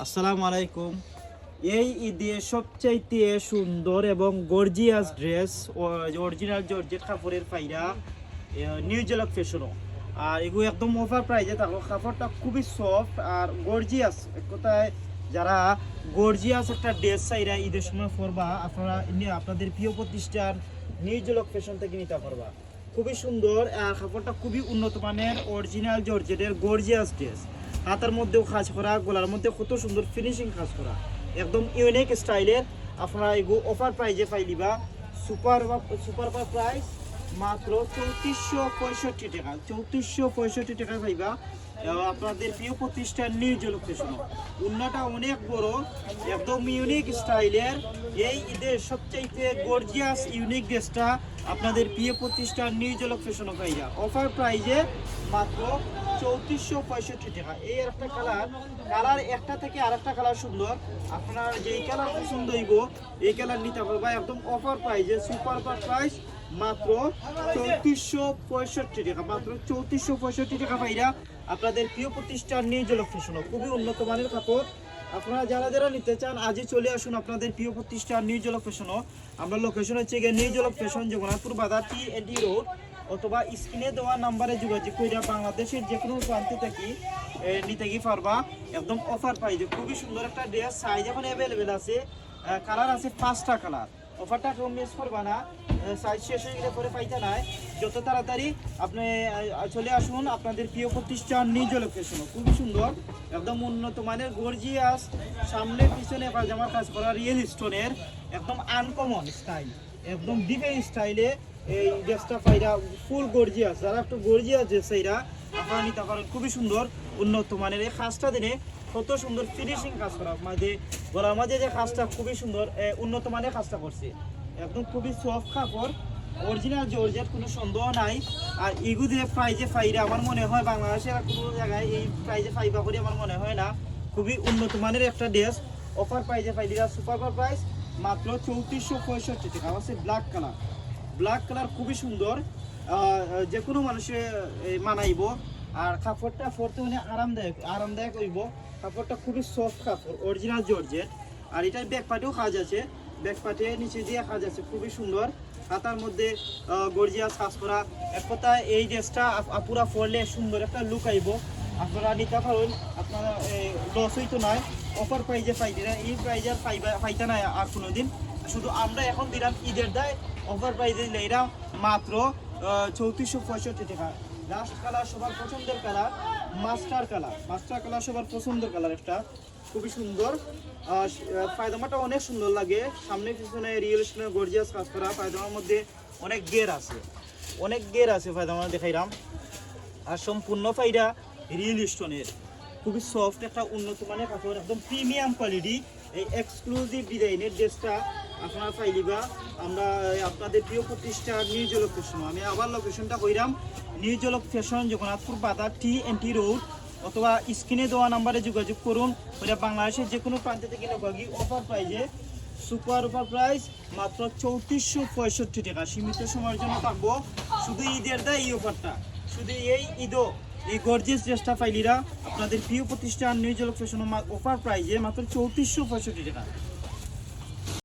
আসসালামু আলাইকুম। এই ঈদে সবচাইতে সুন্দর এবং গর্জিয়াস ড্রেস অরিজিনাল জর্জেট কাপড়ের পাইরা নিউ জেলক ফ্যাশনও। আর এগুলো একদম অফার প্রাইজে থাকো। কাপড়টা খুবই সফট আর গর্জিয়াস। এক কথায় যারা গর্জিয়াস একটা ড্রেস চাইরা ঈদের সময় পরবা, আপনারা আপনাদের প্রিয় প্রতিষ্ঠান নিউ জেলক ফ্যাশন থেকে নিতে পারবা। খুবই সুন্দর আর কাপড়টা খুবই উন্নত মানের অরিজিনাল জর্জেটের গর্জিয়াস ড্রেস। হাতার মধ্যেও কাজ করা, গলার মধ্যে কত সুন্দর ফিনিশিং কাজ করা, একদম ইউনিক স্টাইলের। আপনারা এগুলো অফার প্রাইজে পাইলিবা। সুপার প্রাইস মাত্র 3465 টাকা। 3465 টাকা পাইবা আপনাদের প্রিয় প্রতিষ্ঠান নিউ জেলক ফ্যাশন। উন্নাটা অনেক বড়, একদম ইউনিক স্টাইলের। এই ঈদের সবচাইতে গর্জিয়াস ইউনিক ড্রেসটা আপনাদের প্রিয় প্রতিষ্ঠান নিউ জেলক ফ্যাশন পাইবা অফার প্রাইজে মাত্র 3465 টাকা। এই একটা কালার একটা থেকে আরেকটা কালার সুন্দর। আপনার যেই কালার পছন্দ হইব এই কালার নিতে পারবা একদম অফার প্রাইজে। সুপার প্রাইস মাত্র 3465 টাকা। মাত্র 3465 টাকা পাইরা আপনাদের প্রিয় প্রতিষ্ঠান নিউ জেলক ফ্যাশন। খুবই উন্নত মানের কাপড়। আপনারা যারা নিতে চান আজই চলে আসুন আপনাদের প্রিয় প্রতিষ্ঠান নিউ জেলক ফ্যাশন। আমরা লোকেশন হচ্ছে গিয়ে নিউ জেলক ফ্যাশন, জগন্নাথপুর বাজার TNT রোড, অথবা স্ক্রিনে দেওয়া নাম্বারে যোগাযোগ করে বাংলাদেশের যে কোনো প্রান্তে থেকে নিতে গিয়ে পারবা একদম অফার প্রাইজে। খুবই সুন্দর একটা ড্রেস, সাইজ এখন অ্যাভেলেবেল আছে, কালার আছে 5টা কালার। অফারটা কেউ মিস করবা না, সাইজ শেষ হয়ে গেলে পরে পাইতে নাই। যত তাড়াতাড়ি আপনি চলে আসুন আপনাদের প্রিয় প্রতিষ্ঠান নিউ জেলক ফ্যাশন। খুবই সুন্দর, একদম উন্নত মানের গর্জিয়াস, সামনে পিছনে পাজামার কাজ করা, রিয়েল স্টোনের, একদম আনকমন স্টাইল, একদম ডিফারেন্ট স্টাইলে এই ড্রেসটা পাইরা ফুল গর্জিয়াস। যারা একটু গর্জিয়াস ড্রেস এইরা আপনারা নিতে পারেন। খুবই সুন্দর উন্নত মানের এই কাজটা দিনে কত সুন্দর ফিনিশিং কাজ করা, মাঝে গলার মাঝে যে কাজটা খুবই সুন্দর উন্নত মানের কাজটা করছে। একদম খুবই সফট কাপড়, অরিজিনাল জর্জেট, কোনো সন্দেহ নাই। আর এগুলো দিয়ে প্রাইজে পাইরা আমার মনে হয় বাংলাদেশের কোনো জায়গায় এই প্রাইজে পাইবা করে আমার মনে হয় না। খুবই উন্নত মানের একটা ড্রেস অফার প্রাইজে পাইলিরা। সুপার প্রাইস মাত্র 3465 টাকা। আছে ব্ল্যাক কালার খুবই সুন্দর, যে কোনো মানুষে মানাইব। আর কাপড়টা পরতে মানে আরামদায়ক হইব। কাপড়টা খুবই সফট কাপড়, অরিজিনাল জর্জেট। আর এটার ব্যাক পার্টেও কাজ আছে, ব্যাক পার্টে নিচে দিয়ে কাজ আছে, খুবই সুন্দর। হাতার মধ্যে গর্জিয়াস কাজ করা। এক কথায় এই ড্রেসটা পুরা পরলে সুন্দর একটা লুক আইব। আপনারা নিতে পারেন, আপনারা লস হইতো নয়। অফার প্রাইজে পাইতে না, এই প্রাইজে আর পাইতে নাই আর কোনো দিন। শুধু আমরা এখন দিলাম ঈদের দায় অফার প্রাইজে এরা মাত্র 3465 টাকা। লাস্ট কালার সবার পছন্দের কালার মাস্টার কালার সবার পছন্দের কালার। একটা খুবই সুন্দর, পায়জামাটা অনেক সুন্দর লাগে, সামনে পিছনে রিয়েল স্টোনের গর্জিয়াস কাজ করা। পায়জামার মধ্যে অনেক গের আছে পায়জামা দেখাইলাম। আর সম্পূর্ণ পায়রা রিয়েল স্টোনের, খুবই সফট একটা উন্নত মানের কাপড়, একদম প্রিমিয়াম কোয়ালিটি। এই এক্সক্লুসিভ ডিজাইনের ড্রেসটা আপনারা পাইলিবা আমরা আপনাদের প্রিয় প্রতিষ্ঠান নিউ জেলক ফ্যাশন। আমি আবার লোকেশনটা কইরাম, নিউ জেলক ফ্যাশন, জগন্নাথপুর বাজার TNT রোড, অথবা স্ক্রিনে দেওয়া নাম্বারে যোগাযোগ করুন। ওইটা বাংলাদেশের যে কোনো প্রান্ত থেকে নেবাগি অফার প্রাইজে। সুপার প্রাইস মাত্র 3465 টাকা। সীমিত সময়ের জন্য থাকবো, শুধু ঈদের দেয় এই অফারটা। শুধু এই ঈদও এই গর্জিয়াস ড্রেসটা পাইলিরা আপনাদের প্রিয় প্রতিষ্ঠান নিউ জেলক ফ্যাশন অফার প্রাইজে মাত্র 3465 টাকা।